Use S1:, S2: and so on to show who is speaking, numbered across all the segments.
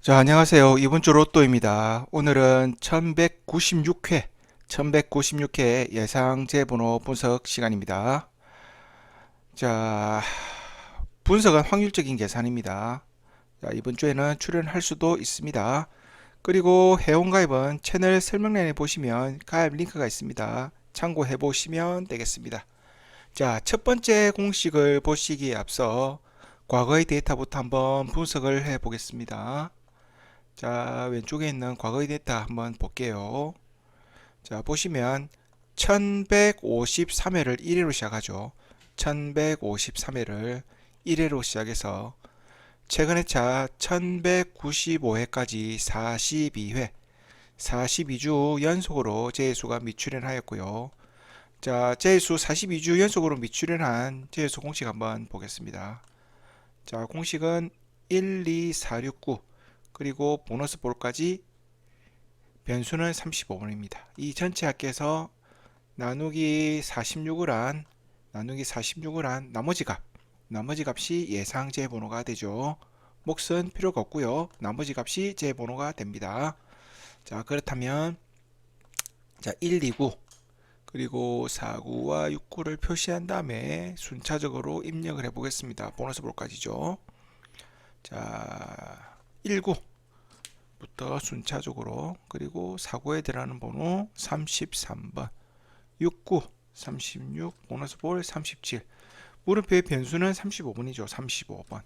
S1: 자, 안녕하세요. 이번 주 로또입니다. 오늘은 1196회 예상제 번호 분석 시간입니다. 자, 분석은 확률적인 계산입니다. 자, 이번 주에는 출연할 수도 있습니다. 그리고 회원가입은 채널 설명란에 보시면 가입 링크가 있습니다. 참고해 보시면 되겠습니다. 자, 첫 번째 공식을 보시기에 앞서 과거의 데이터부터 한번 분석을 해 보겠습니다. 자, 왼쪽에 있는 과거의 데이터 한번 볼게요. 자, 보시면 1153회를 1회로 시작하죠. 1153회를 1회로 시작해서 최근 회차 1195회까지 42회, 42주 연속으로 제수가 미출연하였고요. 자, 제수 42주 연속으로 미출연한 제수 공식 한번 보겠습니다. 자, 공식은 12469 그리고 보너스 볼까지 변수는 35번입니다. 이 전체 합계에서 나누기 46을 한 나머지 값이 예상제 번호가 되죠. 몫은 필요가 없고요. 나머지 값이 제 번호가 됩니다. 자, 그렇다면 자, 1, 2, 9 그리고 4, 9와 6, 9를 표시한 다음에 순차적으로 입력을 해 보겠습니다. 보너스 볼까지죠. 자, 1, 9 부터 순차적으로, 그리고 사고에 들어가는 번호 33번, 69, 36, 보너스 볼 37, 물음표의 변수는 35번이죠. 35번.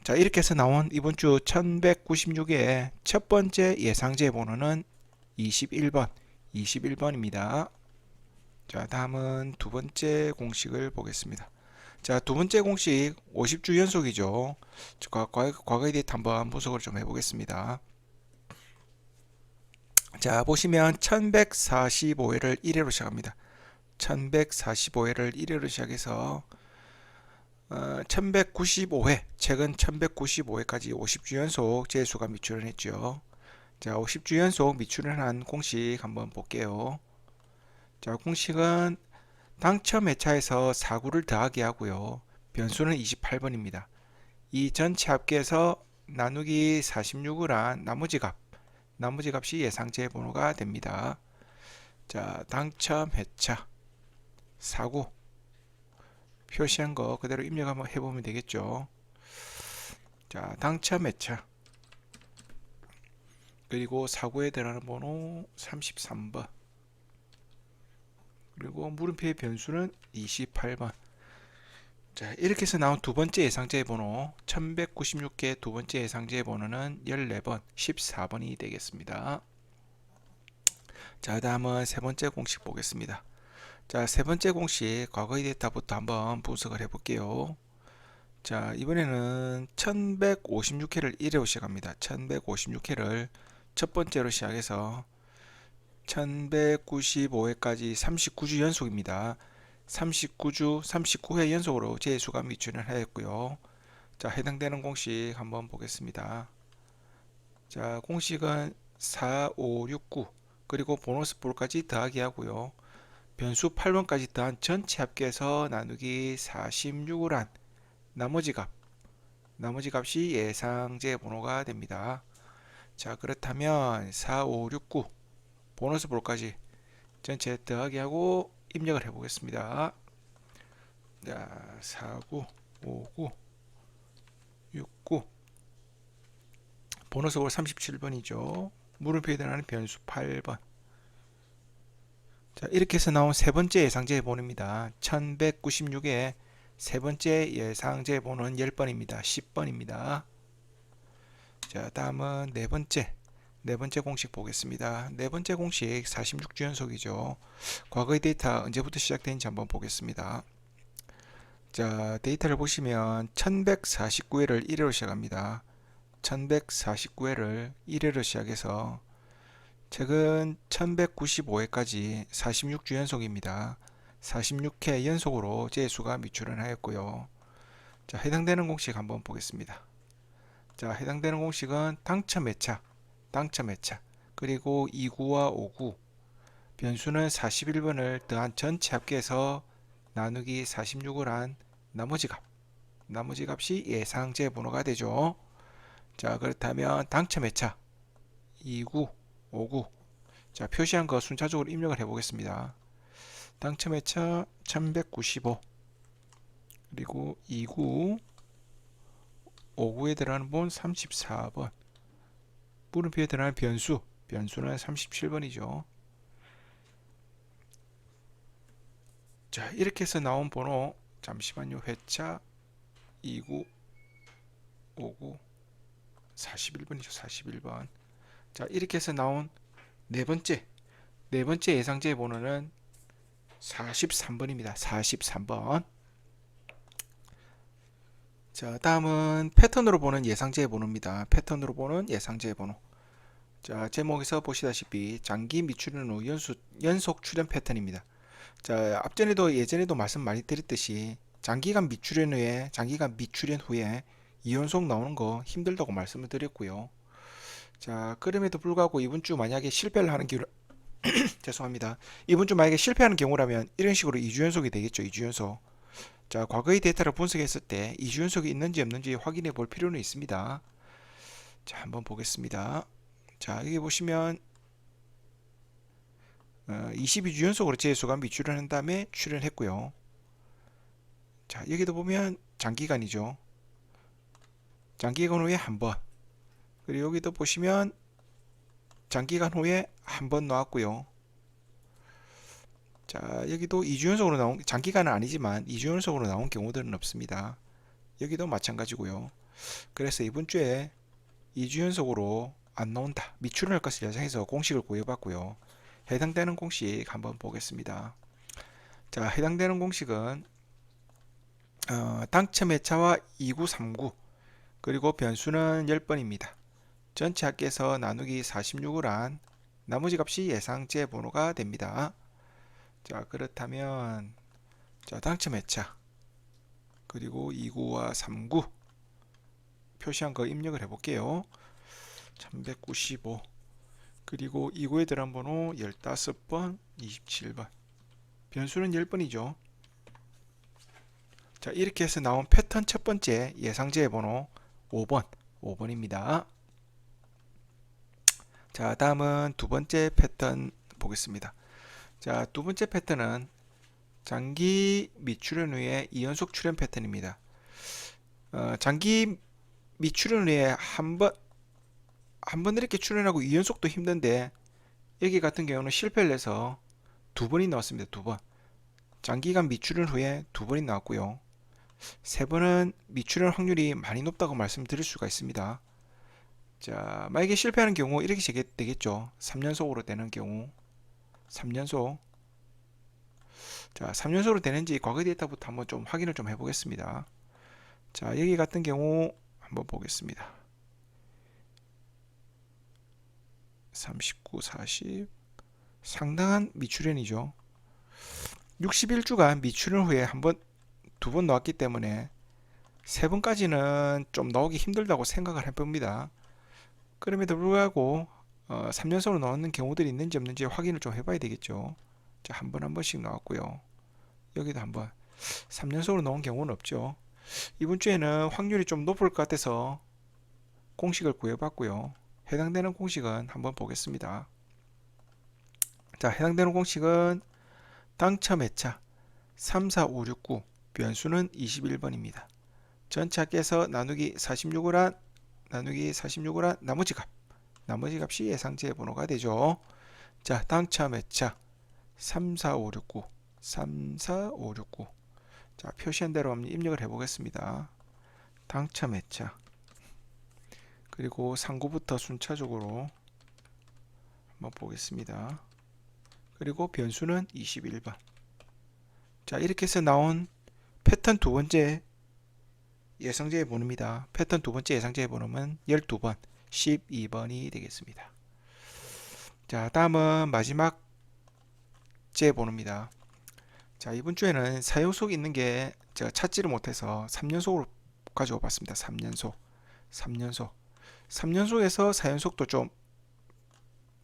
S1: 자, 이렇게 해서 나온 이번 주 1196의 첫 번째 예상제 번호는 21번입니다. 자, 다음은 두 번째 공식을 보겠습니다. 자, 두 번째 공식 50주 연속이죠. 과거에 대해 한번 분석을 좀 해보겠습니다. 자, 보시면 1145회를 1회로 시작합니다. 1145회를 1회로 시작해서 1195회, 최근 1195회까지 50주 연속 제수가 미출연했죠. 자, 50주 연속 미출연한 공식 한번 볼게요. 자, 공식은 당첨 회차에서 4구를 더하기 하고요. 변수는 28번입니다. 이 전체 합계에서 나누기 46을 한 나머지 값이 예상제 번호가 됩니다. 자, 당첨 회차 4구 표시한 거 그대로 입력 한번 해보면 되겠죠. 자, 당첨 회차 그리고 4구에 들어가는 번호 33번, 그리고 물음표의 변수는 28번. 자, 이렇게 해서 나온 두 번째 예상제 번호 1196개 두 번째 예상제 번호는 14번, 14번이 되겠습니다. 자, 다음은 세 번째 공식 보겠습니다. 자, 세 번째 공식 과거의 데이터부터 한번 분석을 해볼게요. 자, 이번에는 1156회를 1회로 시작합니다. 1156회를 첫 번째로 시작해서 1195회까지 39주 연속입니다. 39회 연속으로 제수가 미출을 하였고요. 자, 해당되는 공식 한번 보겠습니다. 자, 공식은 4, 5, 6, 9 그리고 보너스 볼까지 더하기 하고요. 변수 8번까지 더한 전체 합계해서 나누기 46을 한 나머지 값이 예상제 번호가 됩니다. 자, 그렇다면 4, 5, 6, 9 보너스 볼까지 전체 더하기 하고 입력을 해 보겠습니다. 자, 49, 59, 69 보너스 볼 37번이죠. 물음표에 들어가는 변수 8번. 자, 이렇게 해서 나온 세 번째 예상제 번호입니다. 1196의 세 번째 예상제 번호는 10번입니다. 10번입니다. 자, 다음은 네 번째 공식 보겠습니다. 네 번째 공식 46주 연속이죠. 과거의 데이터 언제부터 시작되는지 한번 보겠습니다. 자, 데이터를 보시면 1149회를 1회로 시작합니다. 1149회를 1회로 시작해서 최근 1195회까지 46주 연속입니다. 46회 연속으로 제수가 미출을 하였고요. 자, 해당되는 공식 한번 보겠습니다. 자, 해당되는 공식은 당첨 회차 그리고 2구와 5구 변수는 41번을 더한 전체 합계해서 나누기 46을 한 나머지 값이 예상제 번호가 되죠. 자, 그렇다면 당첨 회차 29, 59. 자, 표시한 거 순차적으로 입력을 해 보겠습니다. 당첨 회차 1195, 그리고 29, 59에 들어가는 본 34번, 물음표에 들어가는 변수는 37번이죠. 자, 이렇게 해서 나온 번호, 잠시만요. 회차 29, 59, 41번이죠. 41번. 자, 이렇게 해서 나온 네 번째 예상제 번호는 43번입니다. 43번. 자, 다음은 패턴으로 보는 예상제 번호입니다. 패턴으로 보는 예상제 번호. 자, 제목에서 보시다시피 장기 미출연 후 연속 출연 패턴입니다. 자, 예전에도 말씀 많이 드렸듯이 장기간 미출연 후에 2연속 나오는 거 힘들다고 말씀을 드렸고요. 자, 그럼에도 불구하고 이번 주 만약에 실패를 하는 경우 죄송합니다. 이번 주 만약에 실패하는 경우라면 이런 식으로 2주 연속이 되겠죠. 2주 연속. 자, 과거의 데이터를 분석했을 때 2주 연속이 있는지 없는지 확인해 볼 필요는 있습니다. 자, 한번 보겠습니다. 자, 여기 보시면 22주 연속으로 재수가 미출연한 다음에 출연했고요. 자, 여기도 보면 장기간이죠. 장기간 후에 한 번. 그리고 여기도 보시면 장기간 후에 한 번 나왔고요. 자, 여기도 2주 연속으로 나온, 장기간은 아니지만 2주 연속으로 나온 경우들은 없습니다. 여기도 마찬가지고요. 그래서 이번 주에 2주 연속으로 안 나온다, 미출연할 것을 예상해서 공식을 구해봤고요. 해당되는 공식 한번 보겠습니다. 자, 해당되는 공식은 당첨 회차와 2939, 그리고 변수는 10번입니다. 전체 합계에서 나누기 46을 한 나머지 값이 예상제 번호가 됩니다. 자, 그렇다면 자, 당첨 회차 그리고 29와 39 표시한 거 입력을 해볼게요. 1195, 그리고 29에 들어간 번호 15번, 27번, 변수는 10번이죠. 자, 이렇게 해서 나온 패턴 첫 번째 예상제 번호 5번입니다. 자, 다음은 두 번째 패턴 보겠습니다. 자, 두 번째 패턴은 장기 미출연 후에 2연속 출연 패턴입니다. 장기 미출연 후에 한 번 이렇게 출연하고 2연속도 힘든데 여기 같은 경우는 실패를 해서 두 번이 나왔습니다. 두 번. 장기간 미출연 후에 두 번이 나왔고요. 세 번은 미출연 확률이 많이 높다고 말씀드릴 수가 있습니다. 자, 만약에 실패하는 경우 이렇게 되겠죠. 3연속으로 되는 경우 3연속. 자, 3연속으로 되는지 과거 데이터부터 한번 좀 확인을 좀 해보겠습니다. 자, 여기 같은 경우 한번 보겠습니다. 39, 40 상당한 미출연이죠. 61주간 미출연 후에 두 번 나왔기 때문에 세 번까지는 좀 나오기 힘들다고 생각을 해봅니다. 그럼에도 불구하고 3연속으로 나오는 경우들이 있는지 없는지 확인을 좀 해봐야 되겠죠. 자, 한 번씩 나왔고요. 여기도 한번 3연속으로 나온 경우는 없죠. 이번 주에는 확률이 좀 높을 것 같아서 공식을 구해봤고요. 해당되는 공식은 한번 보겠습니다. 자, 해당되는 공식은 당첨 회차 34569, 변수는 21번입니다. 전체 합계에서 나누기 46을 한 나머지 값이 예상제 번호가 되죠. 자, 당첨 회차 34569. 자, 표시한 대로 한번 입력을 해보겠습니다. 당첨 회차 그리고 상고부터 순차적으로 한번 보겠습니다. 그리고 변수는 21번. 자, 이렇게 해서 나온 패턴 두 번째 예상제 번호입니다. 패턴 두 번째 예상제 번호는 12번, 12번이 되겠습니다. 자, 다음은 마지막 제 번호입니다. 자, 이번 주에는 4연속이 있는 게 제가 찾지를 못해서 3연속으로 가져와 봤습니다. 3연속. 3연속에서 4연속도 좀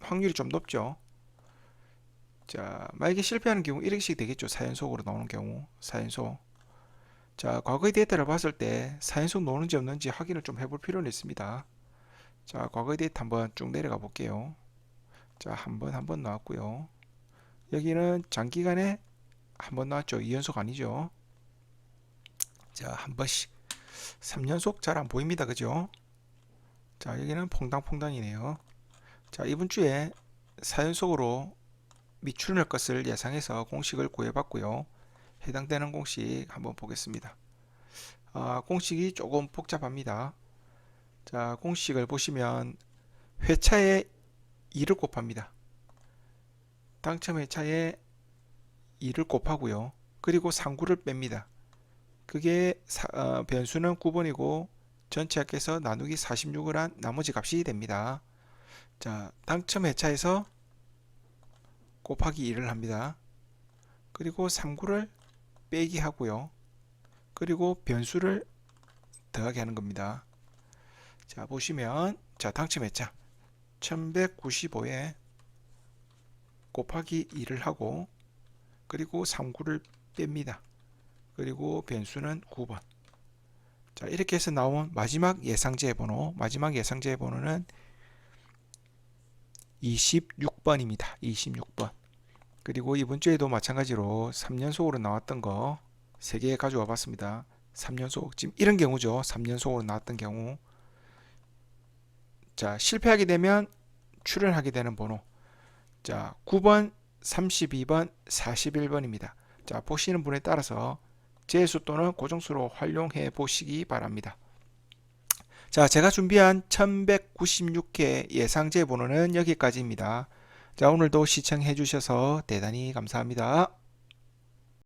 S1: 확률이 좀 높죠. 자, 만약에 실패하는 경우 이렇게씩 되겠죠. 4연속으로 나오는 경우 4연속. 자, 과거의 데이터를 봤을 때 4연속 나오는지 없는지 확인을 좀 해볼 필요는 있습니다. 자, 과거 데이터 한번 쭉 내려가 볼게요. 자, 한 번 나왔고요. 여기는 장기간에 한 번 나왔죠. 2연속 아니죠. 자, 한 번씩 3연속 잘 안 보입니다. 그죠? 자, 여기는 퐁당퐁당이네요. 자, 이번 주에 4연속으로 미출할 것을 예상해서 공식을 구해봤고요. 해당되는 공식 한번 보겠습니다. 공식이 조금 복잡합니다. 자, 공식을 보시면 회차에 2를 곱합니다. 당첨 회차에 2를 곱하고요. 그리고 상구를 뺍니다. 그게 변수는 9번이고 전체 합계에서 나누기 46을 한 나머지 값이 됩니다. 자, 당첨 회차에서 곱하기 2를 합니다. 그리고 3구를 빼기 하고요. 그리고 변수를 더하게 하는 겁니다. 자, 보시면 자, 당첨 회차 1195에 곱하기 2를 하고 그리고 3구를 뺍니다. 그리고 변수는 9번. 자, 이렇게 해서 나온 마지막 예상제 번호는 26번입니다. 26번. 그리고 이번 주에도 마찬가지로 3연속으로 나왔던 거 3개 가져와 봤습니다. 3연속, 지금 이런 경우죠. 3연속으로 나왔던 경우. 자, 실패하게 되면 출연하게 되는 번호. 자, 9번, 32번, 41번입니다. 자, 보시는 분에 따라서 재수 또는 고정수로 활용해 보시기 바랍니다. 자, 제가 준비한 1196개 예상제 번호는 여기까지입니다. 자, 오늘도 시청해 주셔서 대단히 감사합니다.